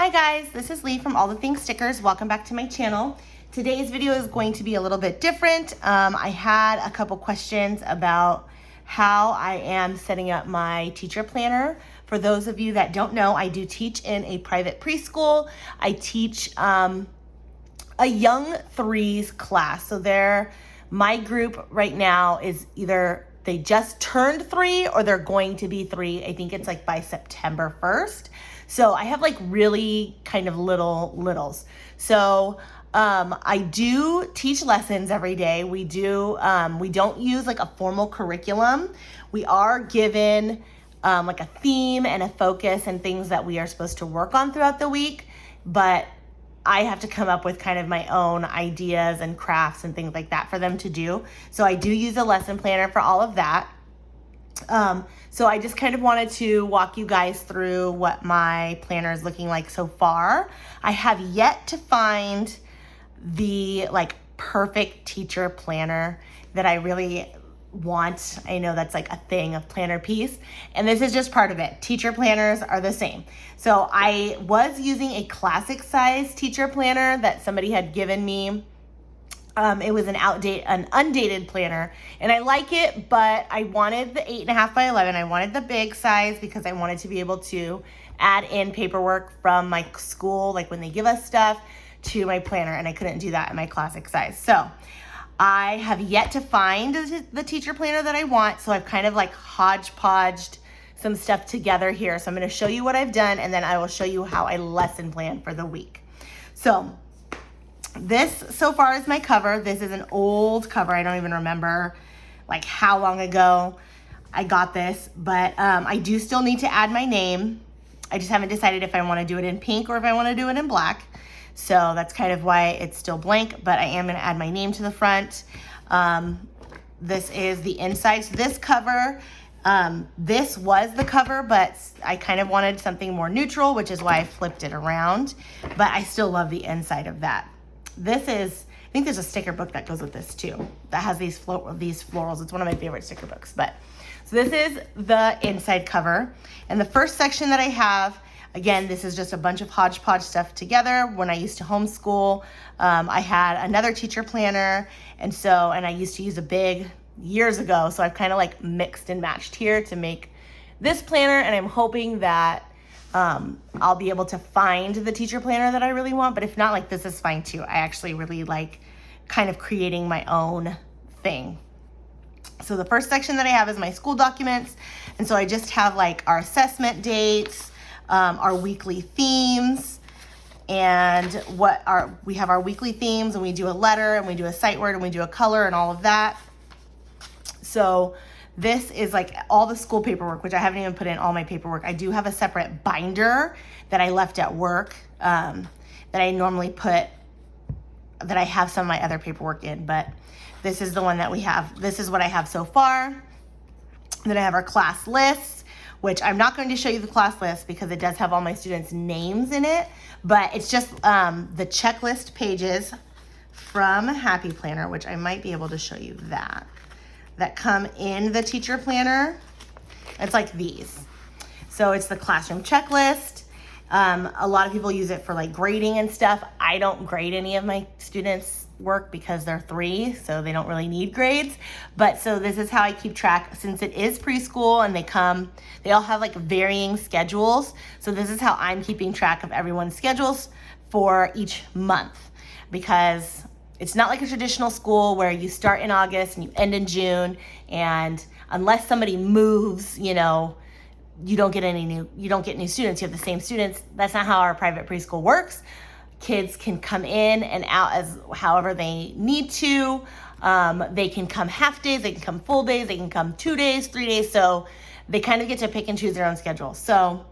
Hi guys, this is Lee from All the Things Stickers. Welcome back to my channel. Today's video is going to be a little bit different. I had a couple questions about how I am setting up my teacher planner. For those of you that don't know, I do teach in a private preschool. I teach a young threes class. So my group right now is either they just turned 3 or they're going to be 3. I think it's like by September 1st. So I have like really kind of littles. So I do teach lessons every day. We don't use like a formal curriculum. We are given like a theme and a focus and things that we are supposed to work on throughout the week, but I have to come up with kind of my own ideas and crafts and things like that for them to do. So I do use a lesson planner for all of that. So I just kind of wanted to walk you guys through what my planner is looking like so far. I have yet to find the like perfect teacher planner that I really want. I know that's like a thing, a planner piece, and this is just part of it. Teacher planners are the same. So I was using a classic size teacher planner that somebody had given me. It was an undated planner, and I like it, but I wanted the 8.5 by 11. I wanted the big size because I wanted to be able to add in paperwork from my school, like when they give us stuff, to my planner, and I couldn't do that in my classic size. So I have yet to find the teacher planner that I want, so I've kind of like hodgepodged some stuff together here. So I'm going to show you what I've done, and then I will show you how I lesson plan for the week. So this so far is my cover. This is an old cover. I don't even remember like how long ago I got this, but I do still need to add my name. I just haven't decided if I want to do it in pink or if I want to do it in black. So that's kind of why it's still blank, but I am going to add my name to the front. This is the inside. So this cover, this was the cover, but I kind of wanted something more neutral, which is why I flipped it around, but I still love the inside of that. I think there's a sticker book that goes with this too, that has these florals. It's one of my favorite sticker books. So this is the inside cover. And the first section that I have, again, this is just a bunch of hodgepodge stuff together. When I used to homeschool, I had another teacher planner. And I used to use a big years ago. So I've kind of like mixed and matched here to make this planner. And I'm hoping that I'll be able to find the teacher planner that I really want, but if not, like this is fine too. I actually really like kind of creating my own thing. So the first section that I have is my school documents. And so I just have like our assessment dates, our weekly themes, and we have our weekly themes, and we do a letter, and we do a sight word, and we do a color, and all of that. So this is like all the school paperwork, which I haven't even put in all my paperwork. I do have a separate binder that I left at work that I normally that I have some of my other paperwork in, but this is the one that we have. This is what I have so far. Then I have our class lists, which I'm not going to show you the class list because it does have all my students' names in it, but it's just the checklist pages from Happy Planner, which I might be able to show you that come in the teacher planner. It's like these. So it's the classroom checklist. A lot of people use it for like grading and stuff. I don't grade any of my students' work because they're 3, so they don't really need grades. But so this is how I keep track, since it is preschool and they all have like varying schedules. So this is how I'm keeping track of everyone's schedules for each month, because it's not like a traditional school where you start in August and you end in June, and unless somebody moves, you don't get new students. You have the same students. That's not how our private preschool works. Kids can come in and out as however they need to. They can come half days, they can come full days, they can come 2 days, 3 days. So they kind of get to pick and choose their own schedule. So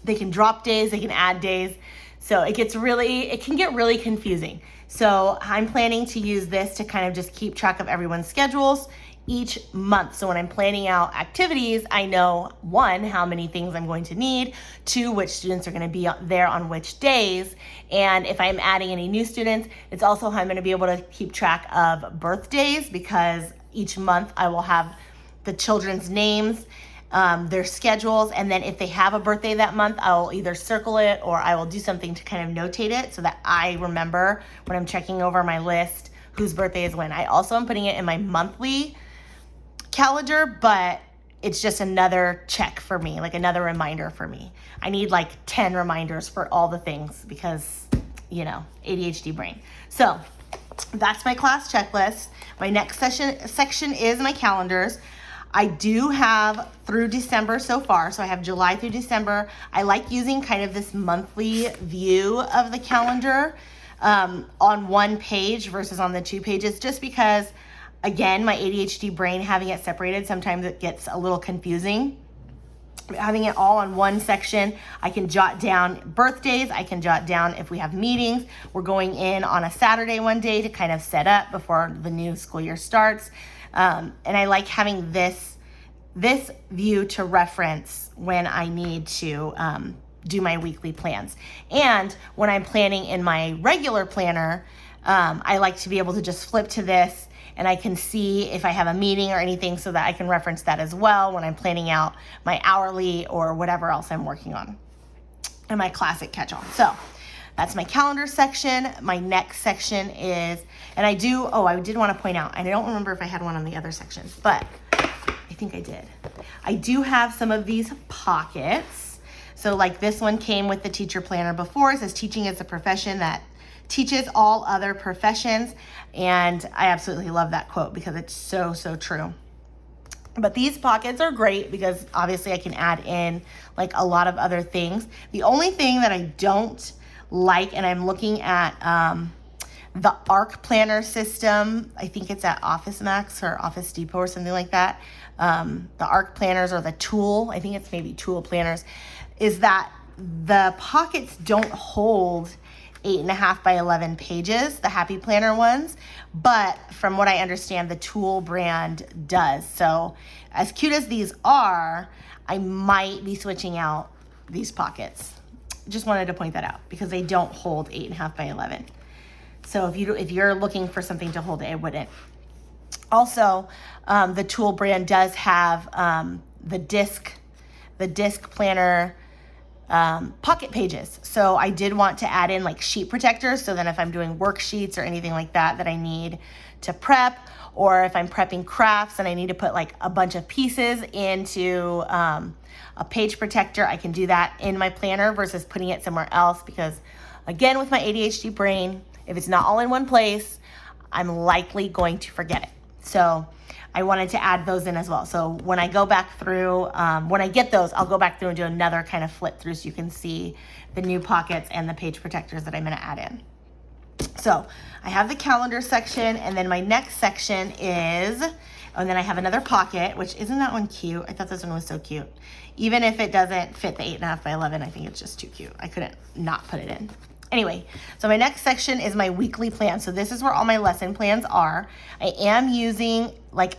they can drop days, they can add days. So it can get really confusing. So I'm planning to use this to kind of just keep track of everyone's schedules each month. So when I'm planning out activities, I know 1, how many things I'm going to need, 2, which students are going to be there on which days, and if I'm adding any new students, it's also how I'm going to be able to keep track of birthdays, because each month I will have the children's names their schedules. And then if they have a birthday that month, I'll either circle it or I will do something to kind of notate it so that I remember when I'm checking over my list whose birthday is when. I also am putting it in my monthly calendar, but it's just another check for me, like another reminder for me. I need like 10 reminders for all the things because, you know, ADHD brain. So that's my class checklist. My next section is my calendars. I do have through December so far. So I have July through December. I like using kind of this monthly view of the calendar on one page versus on the 2 pages, just because, again, my ADHD brain, having it separated, sometimes it gets a little confusing. Having it all on one section, I can jot down birthdays. I can jot down if we have meetings. We're going in on a Saturday one day to kind of set up before the new school year starts. And I like having this view to reference when I need to do my weekly plans. And when I'm planning in my regular planner, I like to be able to just flip to this and I can see if I have a meeting or anything so that I can reference that as well when I'm planning out my hourly or whatever else I'm working on and my classic catch-all. So that's my calendar section. My next section is, and I did want to point out, and I don't remember if I had one on the other sections, but I think I did. I do have some of these pockets. So like this one came with the teacher planner before. It says teaching is a profession that teaches all other professions. And I absolutely love that quote because it's so, so true. But these pockets are great because obviously I can add in like a lot of other things. The only thing that I don't like, and I'm looking at the ARC planner system, I think it's at Office Max or Office Depot or something like that. The ARC planners or the tool, I think it's maybe tool planners, is that the pockets don't hold 8.5 by 11 pages, the Happy Planner ones, but from what I understand, the Tool brand does. So as cute as these are, I might be switching out these pockets. Just wanted to point that out because they don't hold 8.5 by 11. So if you're looking for something to hold it, it wouldn't. Also, the Tool brand does have the disc planner pocket pages. So I did want to add in like sheet protectors. So then if I'm doing worksheets or anything like that I need to prep, or if I'm prepping crafts and I need to put like a bunch of pieces into a page protector, I can do that in my planner versus putting it somewhere else because, again, with my ADHD brain, if it's not all in one place, I'm likely going to forget it. So I wanted to add those in as well. So when I go back through, when I get those, I'll go back through and do another kind of flip through so you can see the new pockets and the page protectors that I'm going to add in. So I have the calendar section, and then my next section is, and then I have another pocket, which isn't that one cute? I thought this one was so cute. Even if it doesn't fit the 8.5 by 11, I think it's just too cute. I couldn't not put it in. Anyway, so my next section is my weekly plan. So this is where all my lesson plans are. I am using like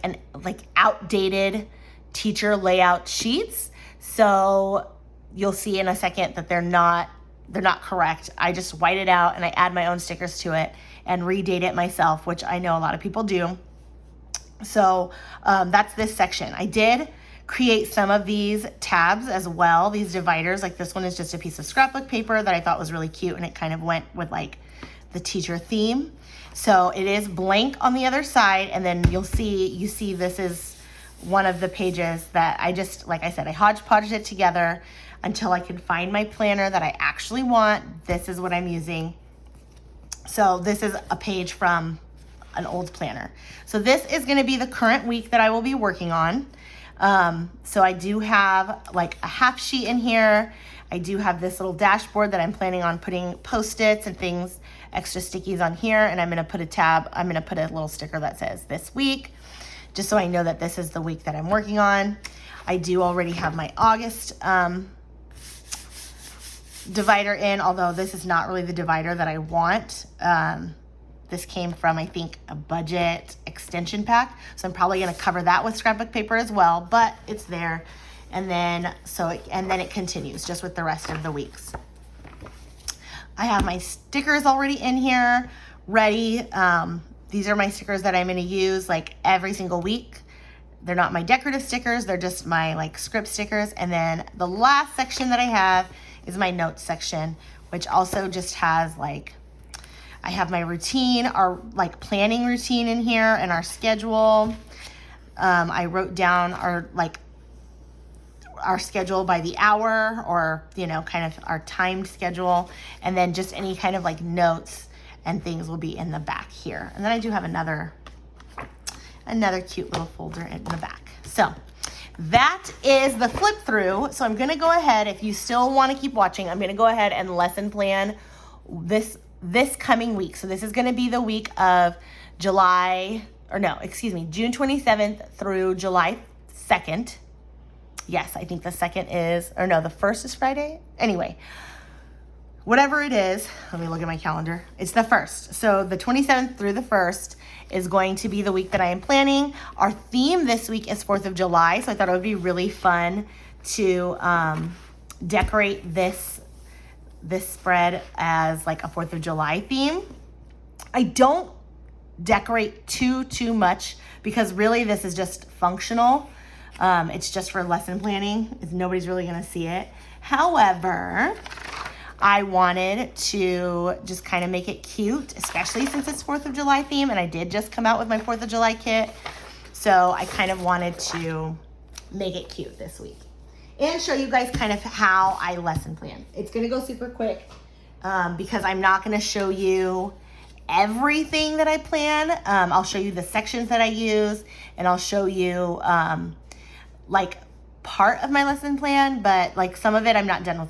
outdated teacher layout sheets. So you'll see in a second that they're not correct. I just white it out and I add my own stickers to it and redate it myself, which I know a lot of people do. So that's this section. I did create some of these tabs as well, these dividers. Like this one is just a piece of scrapbook paper that I thought was really cute, and it kind of went with like the teacher theme. So it is blank on the other side, and then you see this is one of the pages that I just, like I said, I hodgepodged it together until I can find my planner that I actually want. This is what I'm using. So this is a page from an old planner. So this is going to be the current week that I will be working on. So I do have like a half sheet in here. I do have this little dashboard that I'm planning on putting Post-its and things, extra stickies on here. And I'm going to put a little sticker that says this week, just so I know that this is the week that I'm working on. I do already have my August, divider in, although this is not really the divider that I want. This came from, I think, a budget extension pack. So I'm probably going to cover that with scrapbook paper as well, but it's there. And then it continues just with the rest of the weeks. I have my stickers already in here ready. These are my stickers that I'm going to use like every single week. they're not my decorative stickers, they're just my like script stickers. And then the last section that I have is my notes section, which also just has like, I have my routine, our like planning routine in here, and our schedule. I wrote down our schedule by the hour, or, you know, kind of our timed schedule. And then just any kind of like notes and things will be in the back here. And then I do have another cute little folder in the back. So that is the flip through. So I'm gonna go ahead, if you still wanna keep watching, I'm gonna go ahead and lesson plan this coming week. So this is gonna be the week of June 27th through July 2nd. Yes, I think the 2nd is, or no, the 1st is Friday. Anyway, whatever it is, let me look at my calendar. It's the 1st. So the 27th through the 1st is going to be the week that I am planning. Our theme this week is 4th of July. So I thought it would be really fun to decorate this spread as like a 4th of July theme. I don't decorate too much because really this is just functional. It's just for lesson planning. Nobody's really gonna see it. However, I wanted to just kind of make it cute, especially since it's 4th of July theme, and I did just come out with my 4th of July kit. So I kind of wanted to make it cute this week and show you guys kind of how I lesson plan. It's gonna go super quick because I'm not gonna show you everything that I plan. I'll show you the sections that I use, and I'll show you like part of my lesson plan, but like some of it I'm not done with.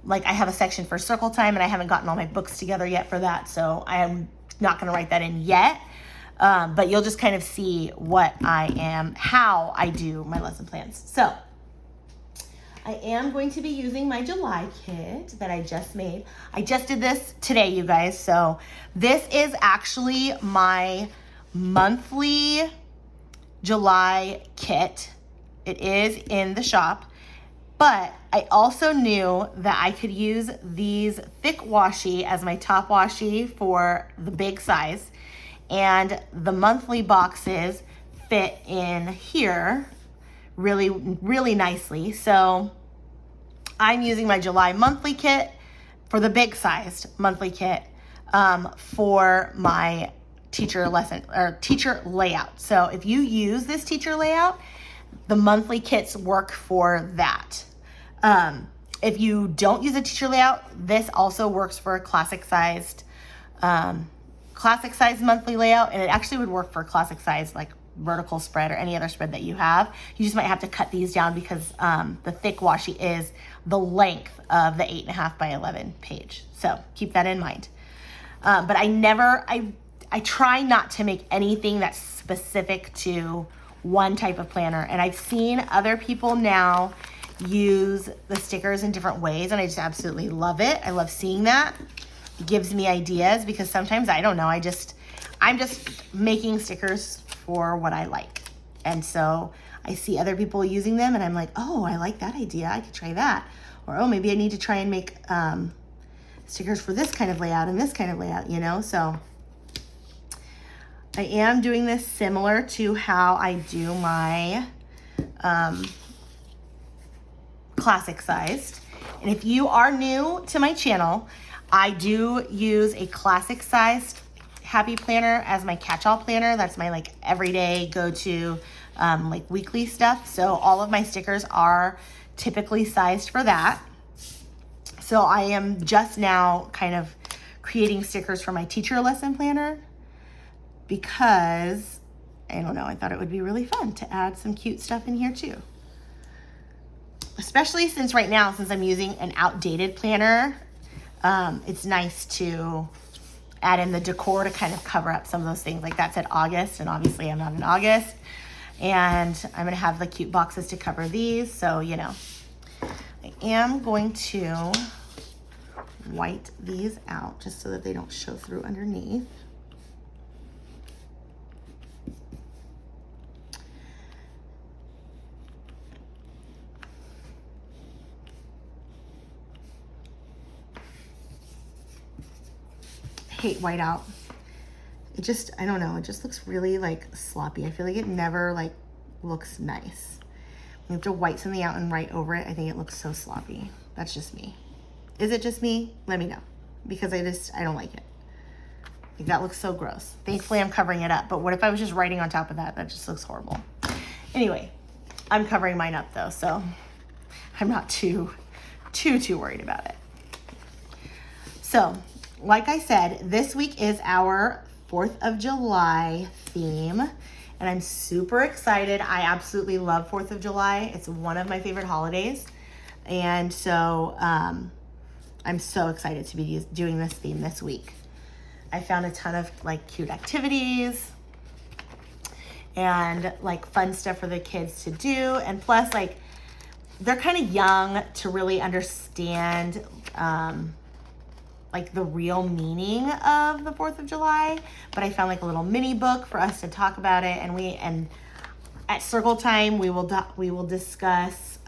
Like I have a section for circle time, and I haven't gotten all my books together yet for that, so I am not gonna write that in yet. But you'll just kind of see how I do my lesson plans. So I am going to be using my July kit that I just made. I just did this today, you guys. So this is actually my monthly July kit. It is in the shop, but I also knew that I could use these thick washi as my top washi for the big size, and the monthly boxes fit in here really, really nicely. So I'm using my July monthly kit for the big sized monthly kit for my teacher layout. So if you use this teacher layout, the monthly kits work for that. If you don't use a teacher layout, this also works for a classic sized monthly layout, and it actually would work for a classic size like vertical spread or any other spread that you have. You just might have to cut these down because the thick washi is the length of the 8.5 by 11 page. So keep that in mind. But I try not to make anything that's specific to one type of planner. And I've seen other people now use the stickers in different ways, and I just absolutely love it. I love seeing that. It gives me ideas because sometimes I don't know. I'm just making stickers for what I like. And so I see other people using them and I'm like, oh, I like that idea. I could try that. Or, oh, maybe I need to try and make stickers for this kind of layout and this kind of layout, you know? So I am doing this similar to how I do my classic sized. And if you are new to my channel, I do use a classic sized happy planner as my catch-all planner. That's my like everyday go-to like weekly stuff. So all of my stickers are typically sized for that. So I am just now kind of creating stickers for my teacher lesson planner because, I don't know, I thought it would be really fun to add some cute stuff in here too. Especially since right now, since I'm using an outdated planner, it's nice to add in the decor to kind of cover up some of those things. Like that said August, and obviously I'm not in August. And I'm gonna have the cute boxes to cover these. So, you know, I am going to white these out just so that they don't show through underneath. Hate whiteout. It just, I don't know, it just looks really like sloppy. I feel like it never like looks nice. You have to white something out and write over it. I think it looks so sloppy. That's just me. Is it just me? Let me know, because I don't like it. Like, that looks so gross. Thankfully, I'm covering it up. But what if I was just writing on top of that? That just looks horrible. Anyway, I'm covering mine up though, so I'm not too worried about it. So, like I said, this week is our 4th of July theme, and I'm super excited. I absolutely love 4th of July. It's one of my favorite holidays, and so I'm so excited to be doing this theme this week. I found a ton of like cute activities and like fun stuff for the kids to do, and plus like they're kind of young to really understand like the real meaning of the 4th of July, but I found like a little mini book for us to talk about it, and at circle time we will discuss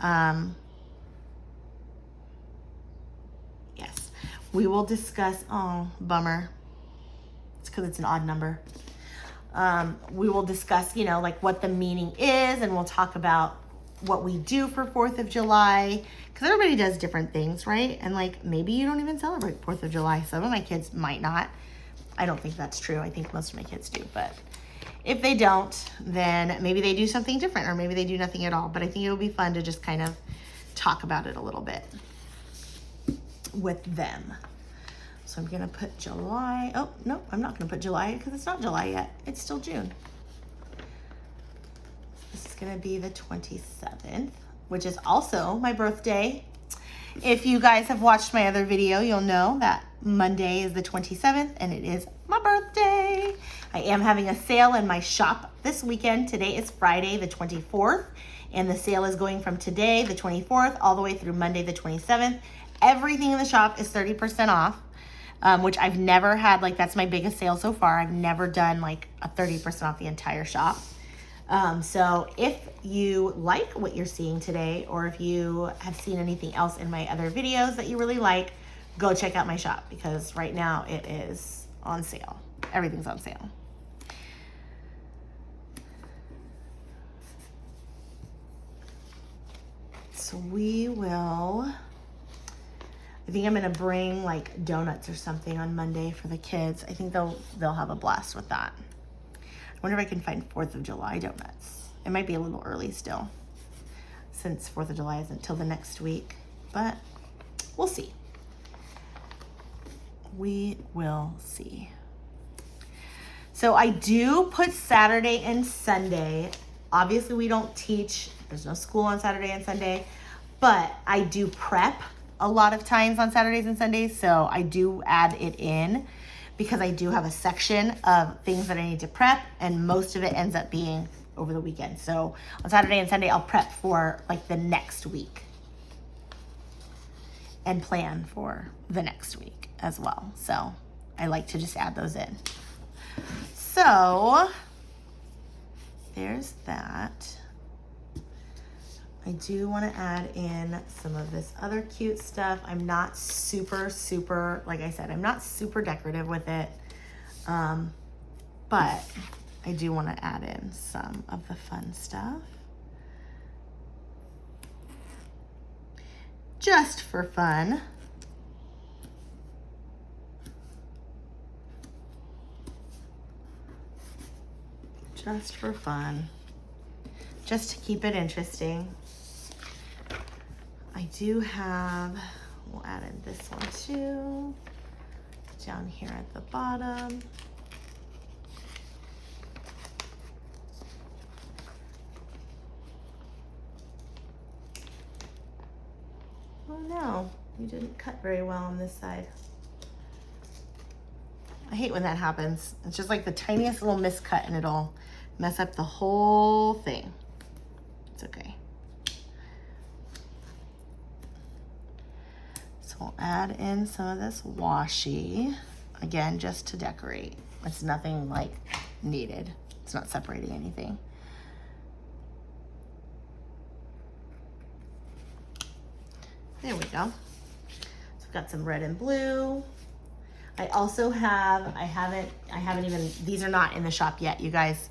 yes, we will discuss, oh bummer, it's because it's an odd number. We will discuss, you know, like what the meaning is, and we'll talk about what we do for 4th of July, because everybody does different things, right? And like maybe you don't even celebrate 4th of July. Some of my kids might not. I don't think that's true. I think most of my kids do, but if they don't, then maybe they do something different, or maybe they do nothing at all. But I think it will be fun to just kind of talk about it a little bit with them. So I'm gonna put July. Oh, no, I'm not gonna put July because it's not July yet. It's still June. This is gonna be the 27th, which is also my birthday. If you guys have watched my other video, you'll know that Monday is the 27th and it is my birthday. I am having a sale in my shop this weekend. Today is Friday the 24th, and the sale is going from today, the 24th, all the way through Monday the 27th. Everything in the shop is 30% off, which I've never had. Like, that's my biggest sale so far. I've never done like a 30% off the entire shop. So if you like what you're seeing today, or if you have seen anything else in my other videos that you really like, go check out my shop, because right now it is on sale. Everything's on sale. So I think I'm gonna bring like donuts or something on Monday for the kids. I think they'll have a blast with that. I wonder if I can find 4th of July donuts. It might be a little early still, since 4th of July isn't till the next week, but we'll see. We will see. So I do put Saturday and Sunday. Obviously we don't teach, there's no school on Saturday and Sunday, but I do prep a lot of times on Saturdays and Sundays, so I do add it in, because I do have a section of things that I need to prep, and most of it ends up being over the weekend. So on Saturday and Sunday, I'll prep for like the next week and plan for the next week as well. So I like to just add those in. So there's that. I do want to add in some of this other cute stuff. I'm not super, like I said, I'm not super decorative with it. But I do want to add in some of the fun stuff. Just for fun. Just for fun. Just to keep it interesting. I do have, we'll add in this one too, down here at the bottom. Oh no, you didn't cut very well on this side. I hate when that happens. It's just like the tiniest little miscut and it'll mess up the whole thing. It's okay. So we'll add in some of this washi, again, just to decorate. It's nothing like needed. It's not separating anything. There we go. So I've got some red and blue. I also have, I haven't even, these are not in the shop yet, you guys.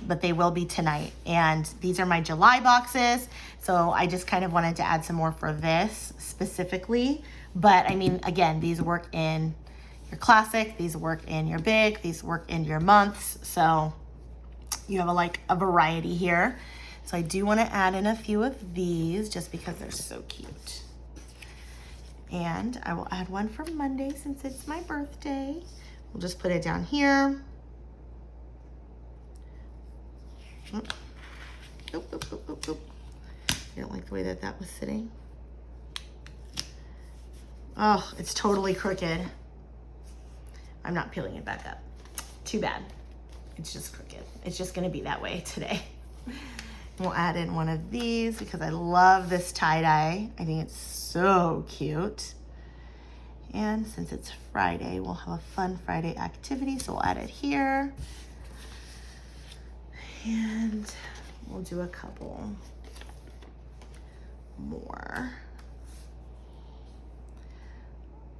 but they will be tonight. And these are my July boxes. So I just kind of wanted to add some more for this specifically. But I mean, again, these work in your classic, these work in your big, these work in your months. So you have a variety here. So I do want to add in a few of these just because they're so cute. And I will add one for Monday since it's my birthday. We'll just put it down here. Oop, oop, oop, oop, oop. I don't like the way that that was sitting. Oh, it's totally crooked. I'm not peeling it back up. Too bad. It's just crooked. It's just gonna be that way today. We'll add in one of these because I love this tie-dye. I think it's so cute. And since it's Friday, we'll have a fun Friday activity, so we'll add it here. And we'll do a couple more.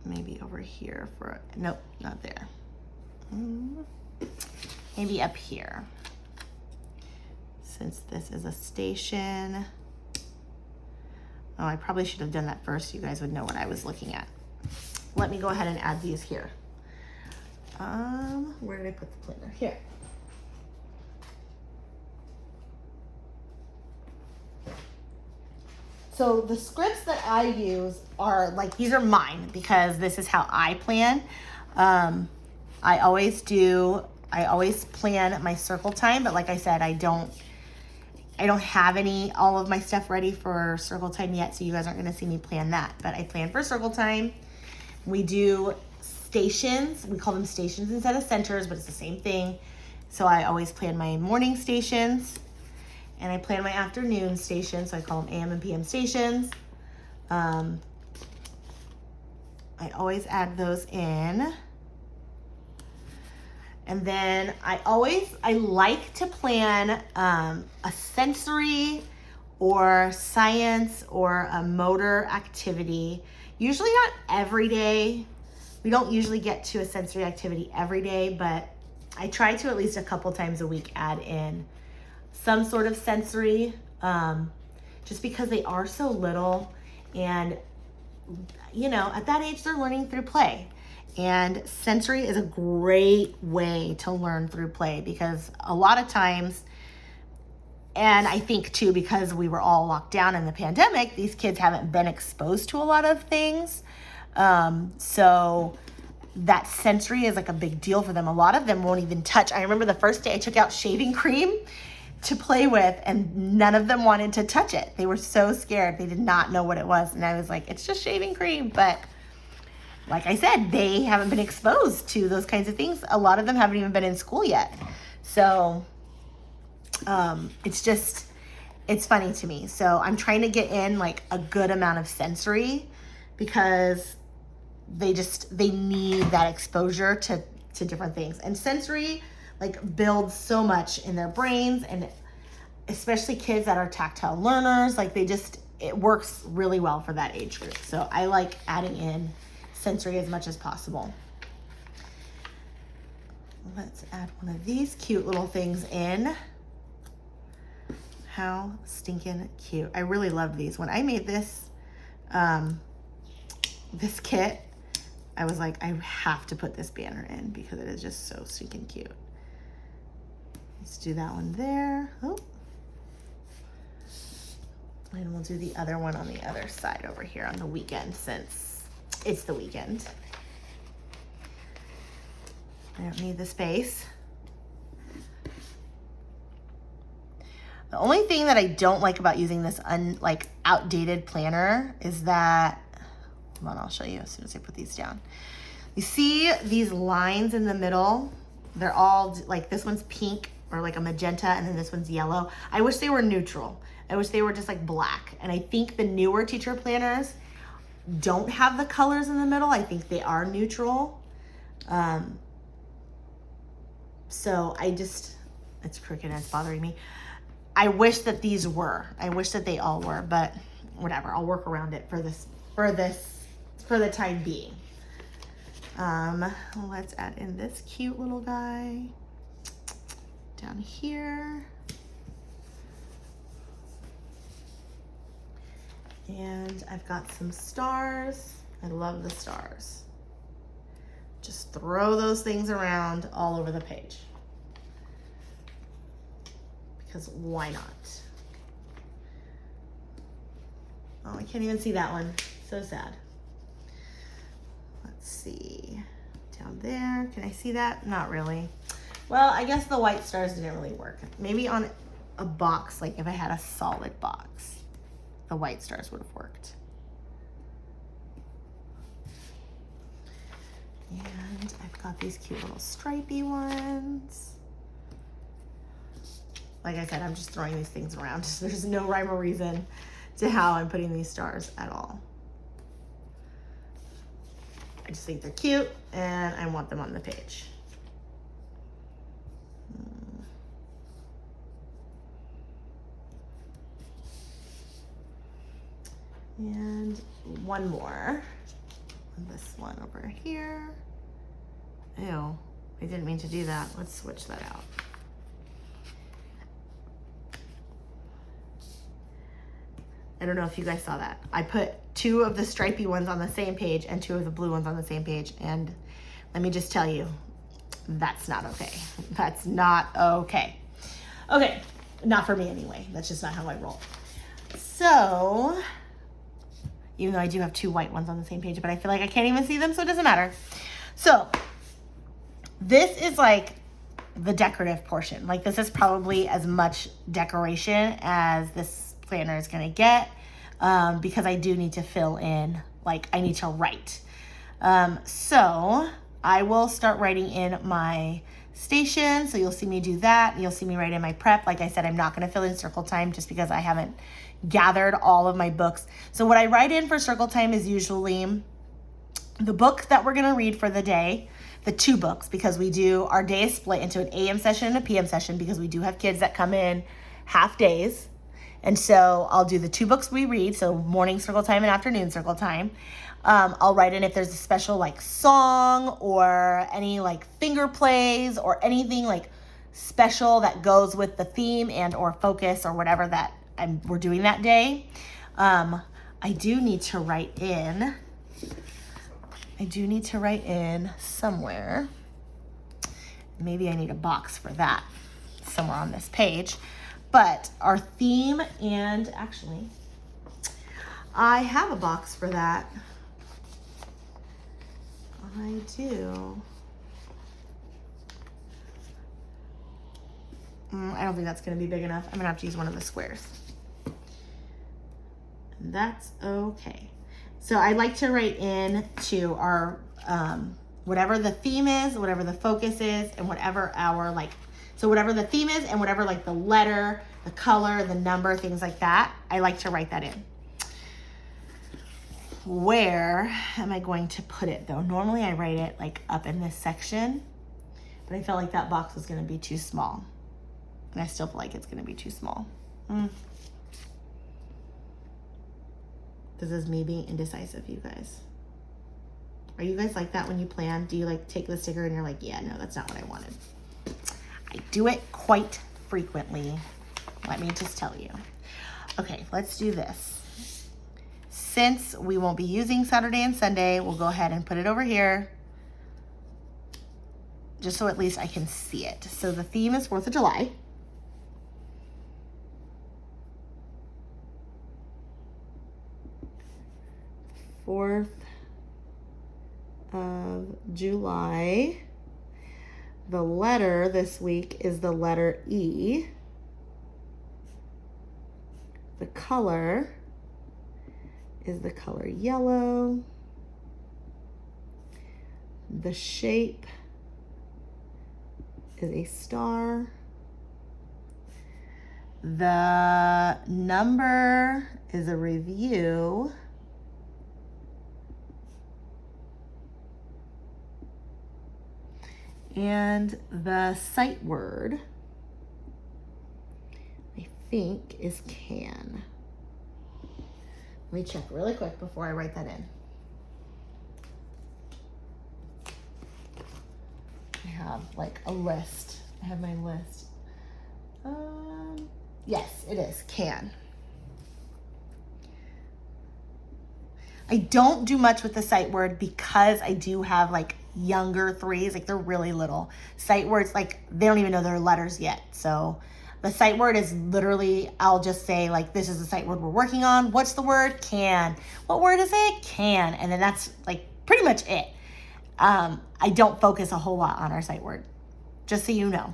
Maybe over here for, nope, not there. Maybe up here. Since this is a station. Oh, I probably should have done that first so you guys would know what I was looking at. Let me go ahead and add these here. Where did I put the planner? Here. So the scripts that I use are these are mine because this is how I plan. I always plan my circle time, but like I said, I don't have all of my stuff ready for circle time yet, so you guys aren't gonna see me plan that, but I plan for circle time. We do stations, we call them stations instead of centers, but it's the same thing. So I always plan my morning stations, and I plan my afternoon stations, so I call them AM and PM stations. I always add those in. And then I like to plan a sensory or science or a motor activity. Usually not every day. We don't usually get to a sensory activity every day, but I try to at least a couple times a week add in some sort of sensory, just because they are so little, and at that age they're learning through play. And sensory is a great way to learn through play because a lot of times, and I think too, because we were all locked down in the pandemic, these kids haven't been exposed to a lot of things. So that sensory is a big deal for them. A lot of them won't even touch. I remember the first day I took out shaving cream to play with and none of them wanted to touch it. They were so scared. They did not know what it was. And I was like, it's just shaving cream. But like I said, they haven't been exposed to those kinds of things. A lot of them haven't even been in school yet. So it's funny to me. So I'm trying to get in a good amount of sensory because they need that exposure to different things. And sensory builds so much in their brains, and especially kids that are tactile learners, it works really well for that age group. So I like adding in sensory as much as possible. Let's add one of these cute little things in. How stinking cute. I really love these. When I made this this kit, I was like, I have to put this banner in because it is just so stinking cute. Let's do that one there. Oh. And we'll do the other one on the other side over here on the weekend since it's the weekend. I don't need the space. The only thing that I don't like about using this outdated planner is that, hold on, I'll show you as soon as I put these down. You see these lines in the middle? They're all this one's pink or a magenta, and then this one's yellow. I wish they were neutral. I wish they were just black. And I think the newer teacher planners don't have the colors in the middle. I think they are neutral. So it's crooked and it's bothering me. I wish that these were. I wish that they all were, but whatever. I'll work around it for the time being. Let's add in this cute little guy down here. And I've got some stars. I love the stars. Just throw those things around all over the page. Because why not? Oh, I can't even see that one. So sad. Let's see. Down there. Can I see that? Not really. Well, I guess the white stars didn't really work. Maybe on a box, like if I had a solid box, the white stars would have worked. And I've got these cute little stripey ones. Like I said, I'm just throwing these things around. There's no rhyme or reason to how I'm putting these stars at all. I just think they're cute and I want them on the page. And one more. This one over here. Ew, I didn't mean to do that. Let's switch that out. I don't know if you guys saw that. I put 2 of the stripy ones on the same page and 2 of the blue ones on the same page. And let me just tell you, that's not okay. That's not okay. Okay, not for me anyway. That's just not how I roll. So, even though I do have 2 white ones on the same page, but I feel like I can't even see them, so it doesn't matter. So, this is like the decorative portion. Like this is probably as much decoration as this planner is gonna get because I do need to fill in, like I need to write. So I will start writing in my station. So you'll see me do that. You'll see me write in my prep. Like I said, I'm not gonna fill in circle time just because I haven't gathered all of my books. So what I write in for circle time is usually the book that we're gonna read for the day, the 2 books, because we do, our day is split into an AM session and a PM session because we do have kids that come in half days. And so I'll do the 2 books we read, so morning circle time and afternoon circle time. I'll write in if there's a special like song or any like finger plays or anything like special that goes with the theme and or focus or whatever that we're doing that day. I do need to write in somewhere. Maybe I need a box for that somewhere on this page. But our theme, and actually, I have a box for that. I do. I don't think that's going to be big enough. I'm going to have to use one of the squares. That's okay. So I like to write in to our, whatever the theme is, whatever the focus is, and whatever our like, so whatever the theme is and whatever like the letter, the color, the number, things like that, I like to write that in. Where am I going to put it though? Normally I write it like up in this section, but I felt like that box was gonna be too small. And I still feel like it's gonna be too small. This is me being indecisive, you guys. Are you guys like that when you plan? Do you like take the sticker and you're like, yeah, no, that's not what I wanted. I do it quite frequently. Let me just tell you. Okay, let's do this. Since we won't be using Saturday and Sunday, we'll go ahead and put it over here. Just so at least I can see it. So the theme is 4th of July. Fourth of July. The letter this week is the letter E. The color is the color yellow. The shape is a star. The number is a review. And the sight word, I think, is can. Let me check really quick before I write that in. I have like a list. I have my list. Yes, it is, can. I don't do much with the sight word because I do have like younger threes, like they're really little. Sight words, like they don't even know their letters yet. So the sight word is literally, I'll just say like, this is the sight word we're working on. What's the word? Can. What word is it? Can. And then that's like pretty much it. I don't focus a whole lot on our sight word, just so you know.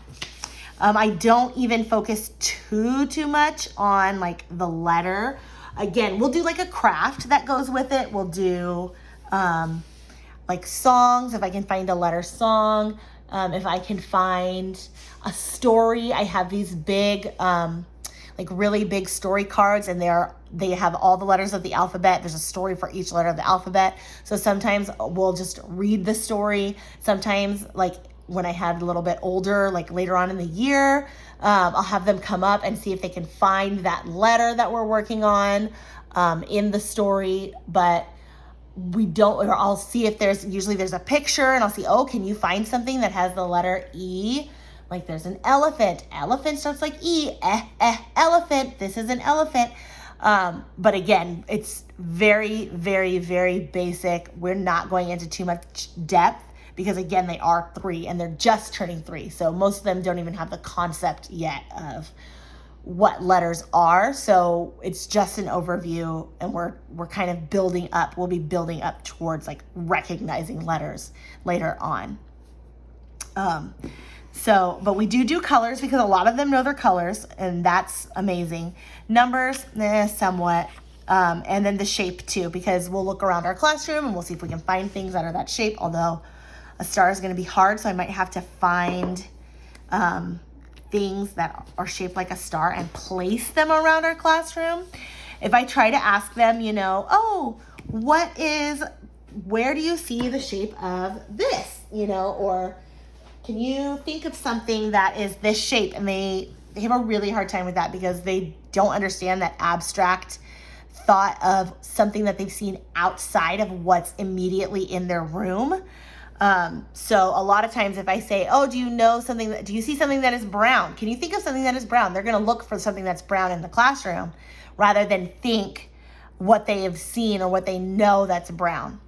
I don't even focus too much on like the letter. Again, we'll do like a craft that goes with it. We'll do like songs, if I can find a letter song. If I can find a story, I have these big, like really big story cards, and they have all the letters of the alphabet. There's a story for each letter of the alphabet. So sometimes we'll just read the story. Sometimes, like when I had a little bit older, like later on in the year, I'll have them come up and see if they can find that letter that we're working on in the story. But we don't, or I'll see if usually there's a picture, and I'll see, oh, can you find something that has the letter E? Like there's an elephant. Elephant starts like E. Elephant. This is an elephant. But again, it's very, very, very basic. We're not going into too much depth because again, they are 3 and they're just turning 3. So most of them don't even have the concept yet of what letters are. So it's just an overview, and we're kind of building up. We'll be building up towards like recognizing letters later on. But we do colors because a lot of them know their colors, and that's amazing. Numbers, somewhat. And then the shape too, because we'll look around our classroom and we'll see if we can find things that are that shape, although a star is going to be hard, so I might have to find things that are shaped like a star and place them around our classroom. If I try to ask them, oh, where do you see the shape of this, or can you think of something that is this shape? And they have a really hard time with that because they don't understand that abstract thought of something that they've seen outside of what's immediately in their room. So a lot of times if I say, oh, do you see something that is brown? Can you think of something that is brown? They're going to look for something that's brown in the classroom rather than think what they have seen or what they know that's brown.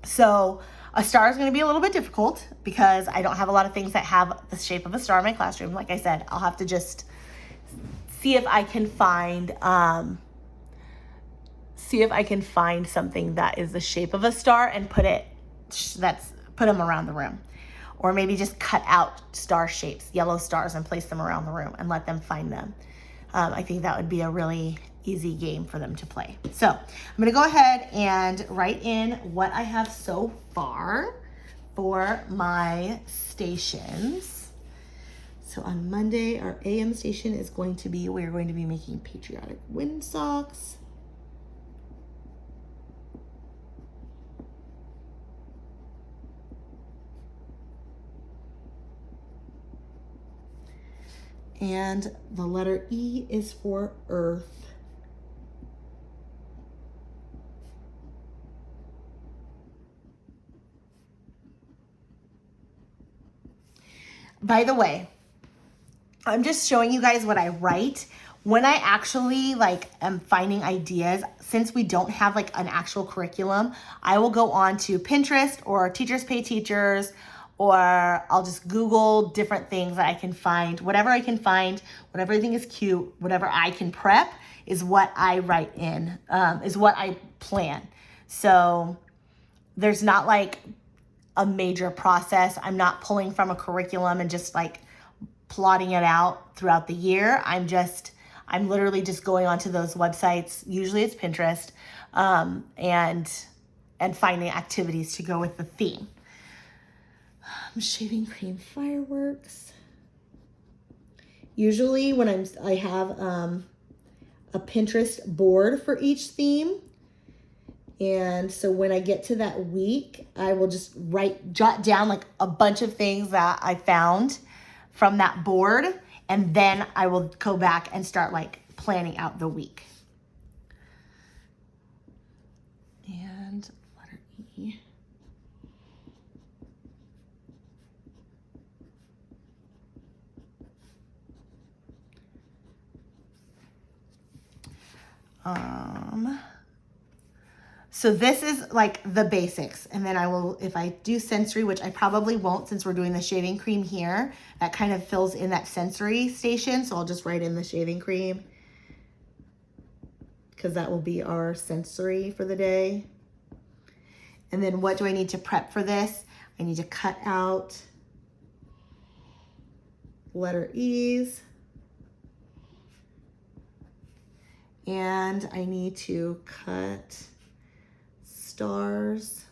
So a star is going to be a little bit difficult because I don't have a lot of things that have the shape of a star in my classroom. Like I said, I'll have to just see if I can find something that is the shape of a star and put them around the room, or maybe just cut out star shapes, yellow stars, and place them around the room and let them find them. I think that would be a really easy game for them to play. So I'm going to go ahead and write in what I have so far for my stations. So on Monday, our AM station is we're going to be making patriotic wind socks. And the letter E is for earth. By the way, I'm just showing you guys what I write. When I actually am finding ideas, since we don't have an actual curriculum, I will go on to Pinterest or Teachers Pay Teachers, or I'll just Google different things that I can find. Whatever I can find, whatever I think is cute, whatever I can prep is what I write in, is what I plan. So there's not a major process. I'm not pulling from a curriculum and just plotting it out throughout the year. I'm literally just going onto those websites. Usually it's Pinterest, and finding activities to go with the theme. Shaving cream fireworks. Usually when I have a Pinterest board for each theme. And so when I get to that week, I will just jot down a bunch of things that I found from that board. And then I will go back and start planning out the week. And letter E. So this is like the basics. And then I will, if I do sensory, which I probably won't since we're doing the shaving cream here, that kind of fills in that sensory station. So I'll just write in the shaving cream because that will be our sensory for the day. And then what do I need to prep for this? I need to cut out letter E's. And I need to cut stars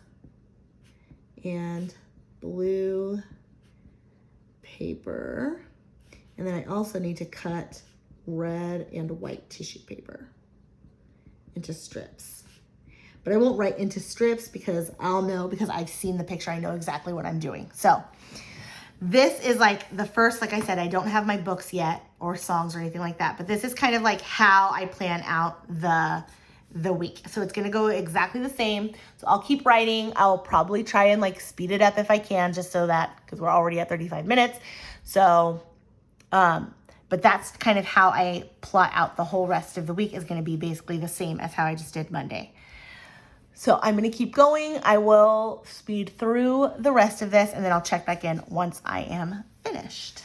and blue paper. And then I also need to cut red and white tissue paper into strips. But I won't write into strips because I'll know, because I've seen the picture, I know exactly what I'm doing. So this is like the first, like I said, I don't have my books yet or songs or anything like that, but this is kind of like how I plan out the week. So it's gonna go exactly the same. So I'll keep writing. I'll probably try and like speed it up if I can, just so that, because we're already at 35 minutes. So, but that's kind of how I plot out the whole rest of the week, is gonna be basically the same as how I just did Monday. So I'm gonna keep going. I will speed through the rest of this and then I'll check back in once I am finished.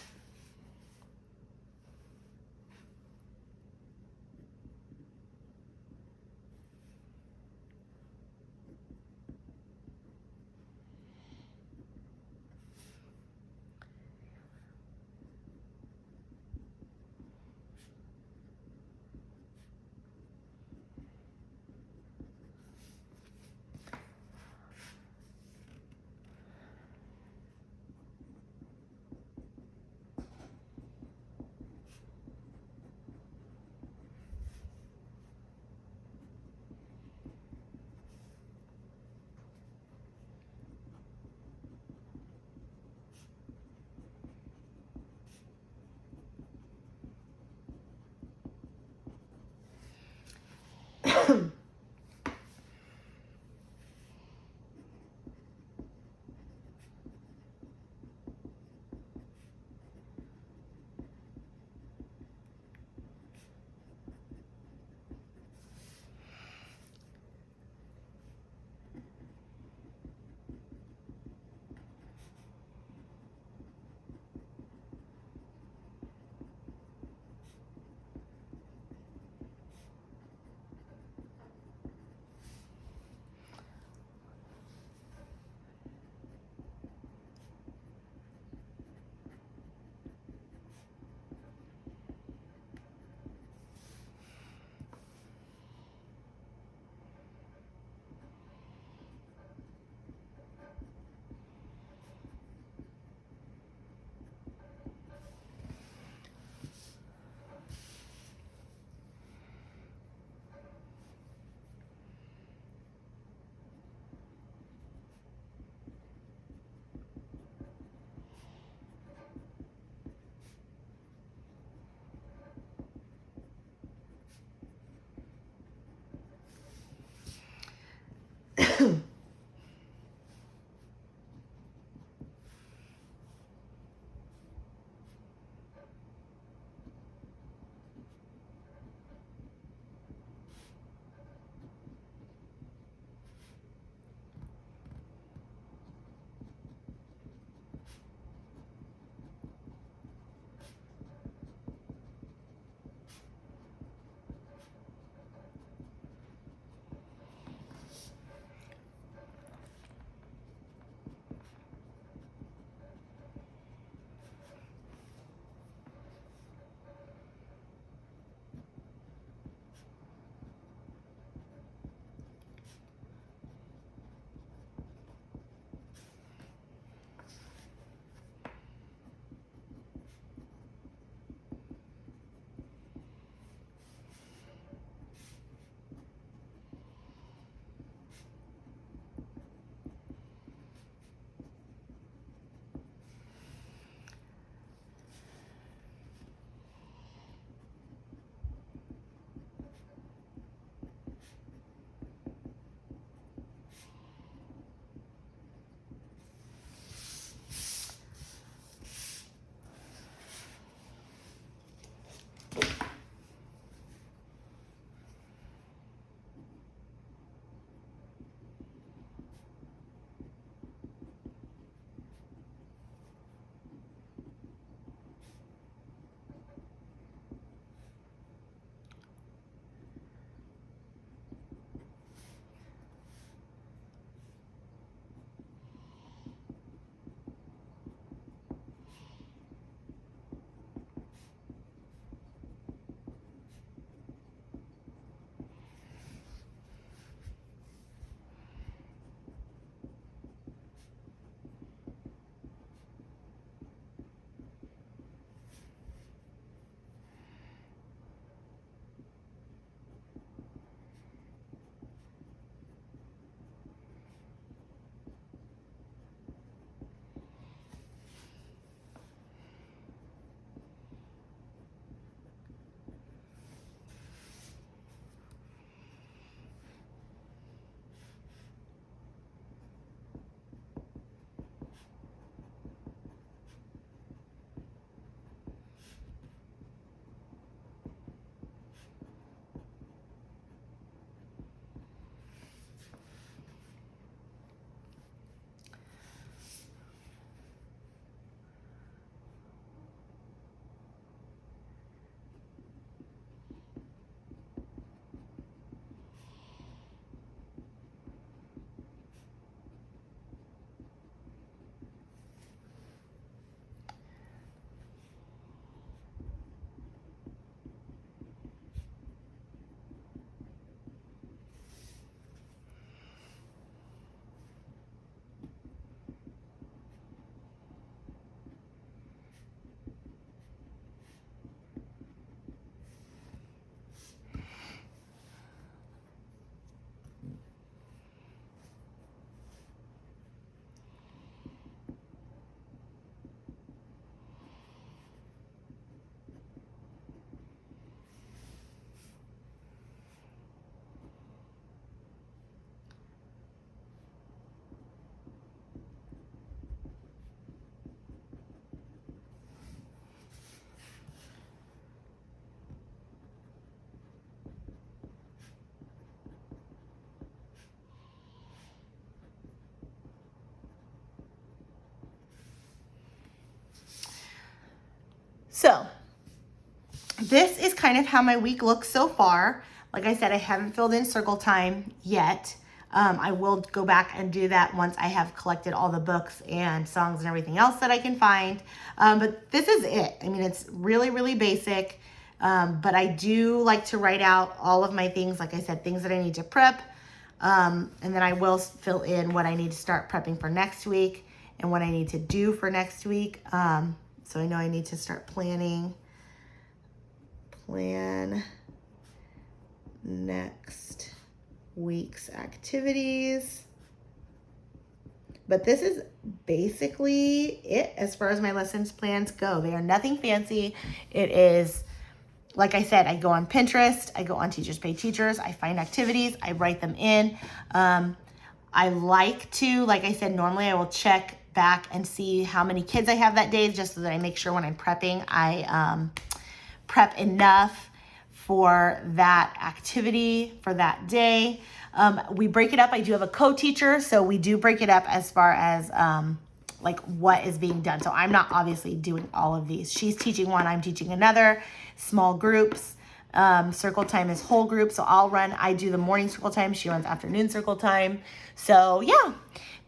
this is kind of how my week looks so far. Like I said, I haven't filled in circle time yet. I will go back and do that once I have collected all the books and songs and everything else that I can find. But this is it. I mean, it's really, really basic. But I do like to write out all of my things, like I said, things that I need to prep. And then I will fill in what I need to start prepping for next week and what I need to do for next week. So I know I need to start plan next week's activities. But this is basically it as far as my lessons plans go. They are nothing fancy. It is, like I said, I go on Pinterest, I go on Teachers Pay Teachers, I find activities, I write them in. I like to, like I said, normally I will check back and see how many kids I have that day, just so that I make sure when I'm prepping, I prep enough for that activity for that day. We break it up. I do have a co-teacher, so we do break it up as far as like what is being done. So I'm not obviously doing all of these. She's teaching one, I'm teaching another, small groups. Circle time is whole group. So I do the morning circle time. She runs afternoon circle time. So yeah,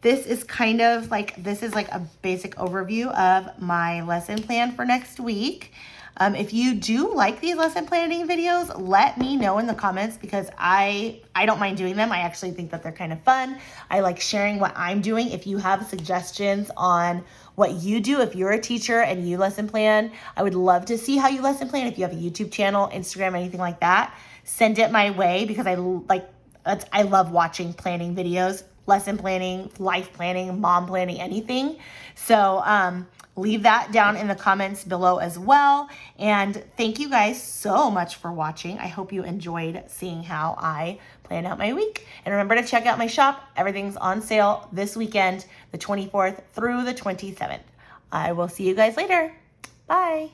this is kind of like, this is like a basic overview of my lesson plan for next week. If you do like these lesson planning videos, let me know in the comments, because I don't mind doing them. I actually think that they're kind of fun. I like sharing what I'm doing. If you have suggestions on what you do, if you're a teacher and you lesson plan, I would love to see how you lesson plan. If you have a YouTube channel, Instagram, anything like that, send it my way, because I love watching planning videos, lesson planning, life planning, mom planning, anything. So, leave that down in the comments below as well. And thank you guys so much for watching. I hope you enjoyed seeing how I plan out my week. And remember to check out my shop. Everything's on sale this weekend, the 24th through the 27th. I will see you guys later. Bye.